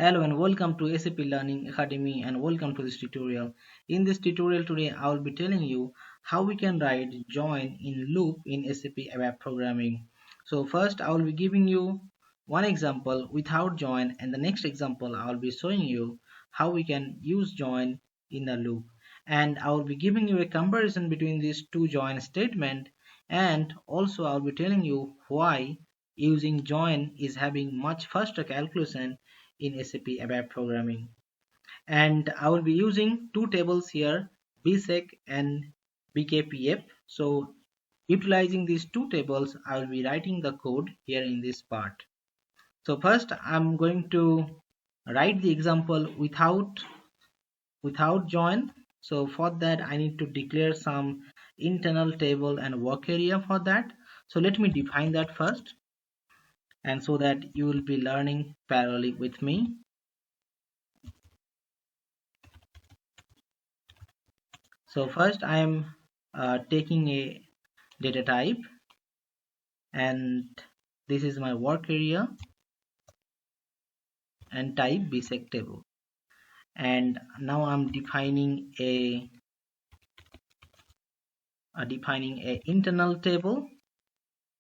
Hello and welcome to SAP Learning Academy and welcome to this tutorial. In this tutorial today I will be telling you how we can write join in loop in SAP ABAP Programming. So first I will be giving you one example without join, and the next example I will be showing you how we can use join in a loop, and I will be giving you a comparison between these two join statement, and also I will be telling you why using join is having much faster calculation in SAP ABAP Programming. And I will be using two tables here, BSEC and BKPF. So utilizing these two tables, I will be writing the code here in this part. So first I'm going to write the example without join. So for that I need to declare some internal table and work area for that. So let me define that first, and so that you will be learning parallelly with me. So first I am taking a data type, and this is my work area and type BSEC table, and now I'm defining a internal table.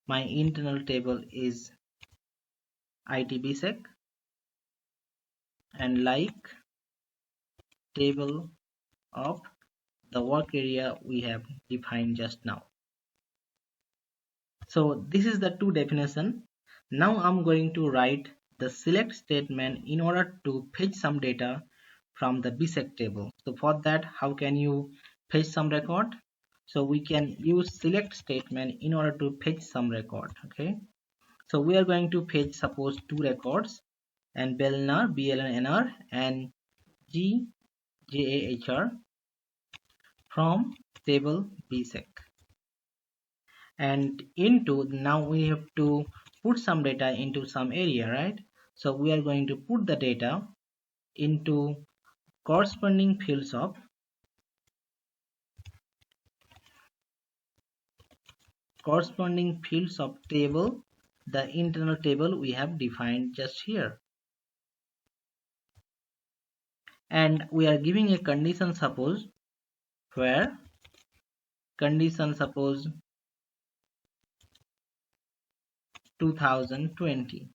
My internal table is IT BSEC and like table of the work area we have defined just now. So this is the two definition. Now I'm going to write the select statement in order to fetch some data from the BSEC table. So for that, how can you fetch some record? So we can use select statement in order to fetch some record. Okay. So we are going to fetch, suppose, two records, and BLNR and GJAHR from table BSEC. And into, now we have to put some data into some area, right? So we are going to put the data into corresponding fields of table, the internal table we have defined just here. And we are giving a condition, suppose, where condition, suppose, 2020.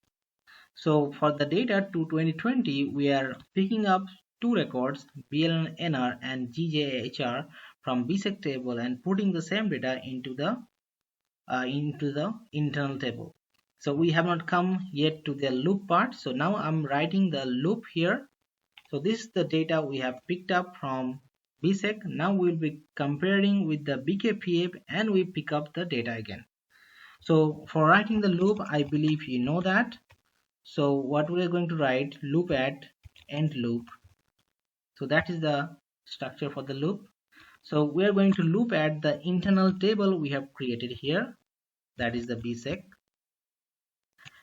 So for the data to 2020, we are picking up two records, BLNR and GJHR, from BSEC table and putting the same data into the internal table. So we have not come yet to the loop part. So now I'm writing the loop here. So this is the data we have picked up from BSEC. Now we'll be comparing with the BKPF and we pick up the data again. So for writing the loop, I believe you know that. So what we are going to write, loop at end loop. So that is the structure for the loop. So we are going to loop at the internal table we have created here, that is the BSEC,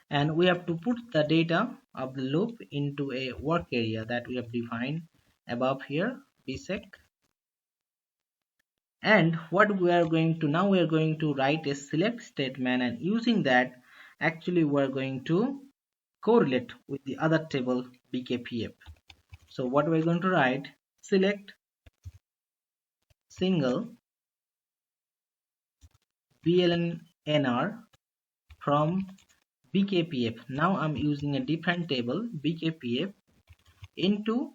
and we have to put the data of the loop into a work area that we have defined above here, BSEC. And what we are going to now, we are going to write a select statement, and using that actually we are going to correlate with the other table BKPF. So what we're going to write, select single BLNR from BKPF. Now I'm using a different table BKPF into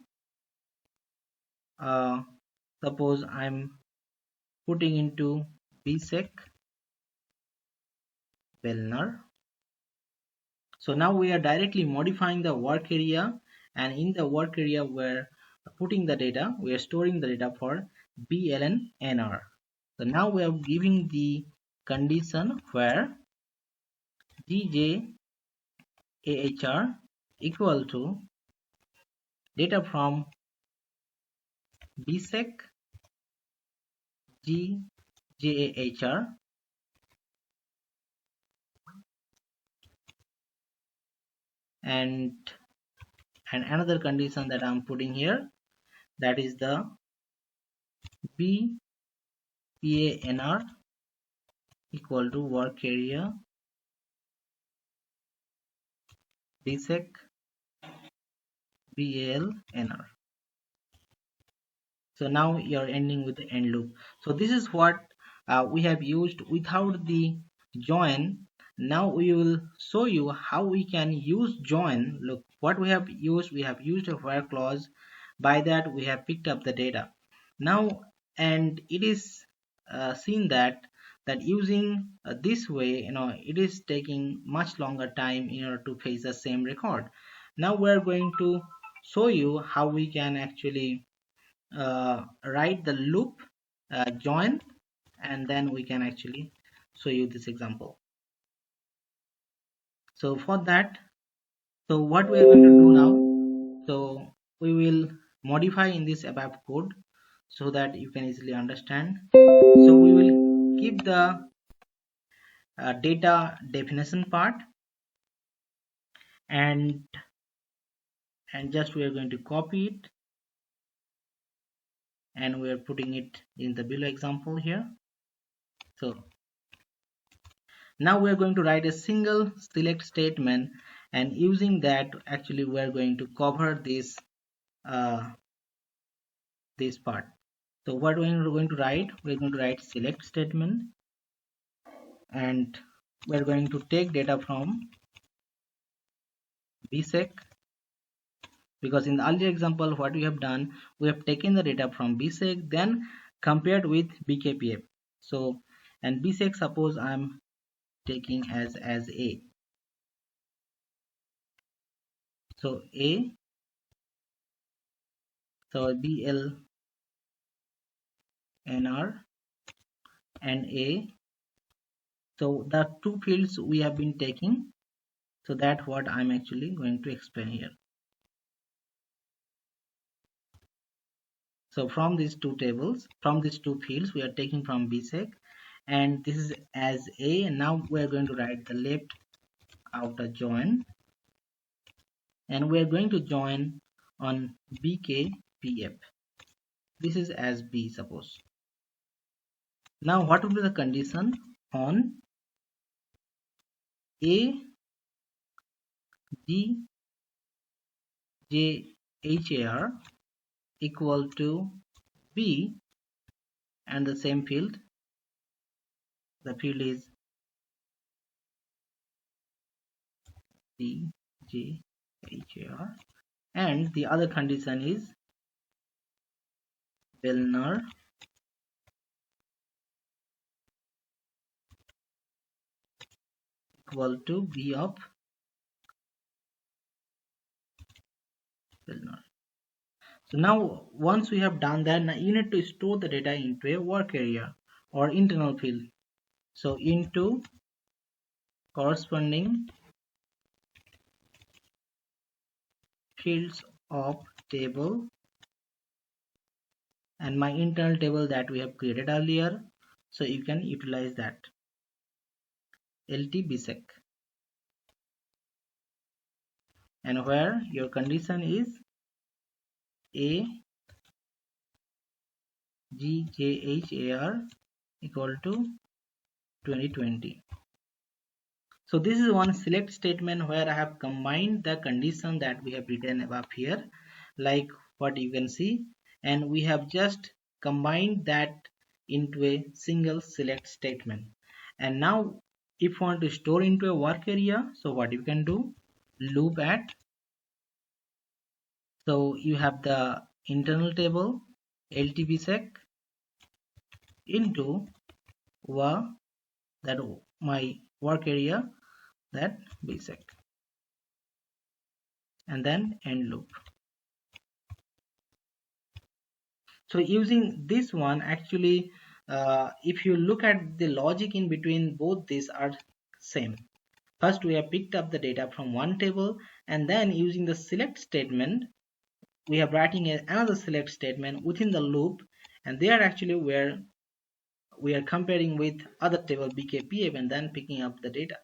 suppose I'm putting into BSEC BLNR. So now we are directly modifying the work area, and in the work area we're putting the data, we are storing the data for BLNR. So now we are giving the condition where GJAHR equal to data from BSEC GJAHR and another condition that I'm putting here, that is the BPANR equal to work area BSEC BALNR. So now you're ending with the end loop. So this is what we have used without the join. Now we will show you how we can use join. Look what we have used a where clause. By that we have picked up the data now, and it is seen that using this way, it is taking much longer time in order to fetch the same record. Now we're going to show you how we can actually write the loop join, and then we can actually show you this example. So for that, so what we are going to do now, so we will modify in this ABAP code so that you can easily understand. So we will keep the data definition part, and just we are going to copy it, and we are putting it in the below example here. So now we are going to write a single select statement, and using that actually we are going to cover this this part. So what we're going to write, we're going to write select statement, and we're going to take data from bsec, because in the earlier example what we have done, we have taken the data from bsec then compared with bkpf. So, and bsec suppose I'm taking as a, so a, so BLNR and a, so the two fields we have been taking. So that's what I'm actually going to explain here. So from these two tables, from these two fields, we are taking from bsec, and this is as a, and now we are going to write the left outer join, and we are going to join on bkpf. This is as b, suppose. Now what will be the condition on a g j har equal to b, and the same field, the field is d j har, and the other condition is BLNR equal to b of BLNR. So now once we have done that, now you need to store the data into a work area or internal field. So into corresponding fields of table, and my internal table that we have created earlier, so you can utilize that lt bsec, and where your condition is a g j har equal to 2020. So this is one select statement where I have combined the condition that we have written above here, like what you can see, and we have just combined that into a single select statement. And now if you want to store into a work area, so what you can do, loop at, so you have the internal table lt bsec into that my work area, that bsec, and then end loop. So using this one, actually if you look at the logic in between, both these are same. First we have picked up the data from one table, and then using the select statement we are writing another select statement within the loop, and there actually where we are comparing with other table bkpf and then picking up the data.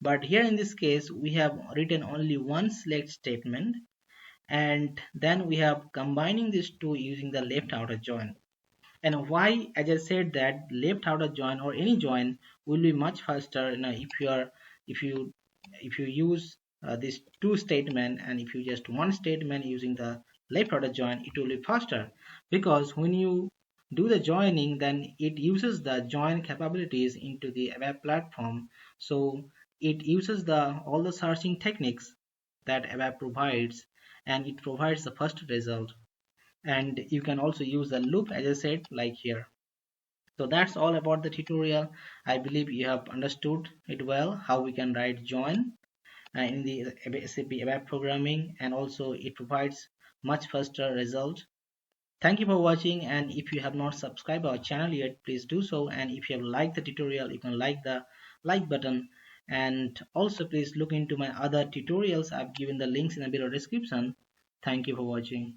But here in this case we have written only one select statement, and then we have combining these two using the left outer join. And why, as I said, that left outer join or any join will be much faster, if you use these two statement, and if you just one statement using the left order join, it will be faster, because when you do the joining, then it uses the join capabilities into the ABAP platform. So it uses the all the searching techniques that ABAP provides, and it provides the first result. And you can also use the loop, as I said, like here. So that's all about the tutorial. I believe you have understood it well, how we can write join in the SAP ABAP programming, and also it provides much faster result. Thank you for watching, and if you have not subscribed our channel yet, please do so. And if you have liked the tutorial, you can like the like button, and also please look into my other tutorials. I've given the links in the below description. Thank you for watching.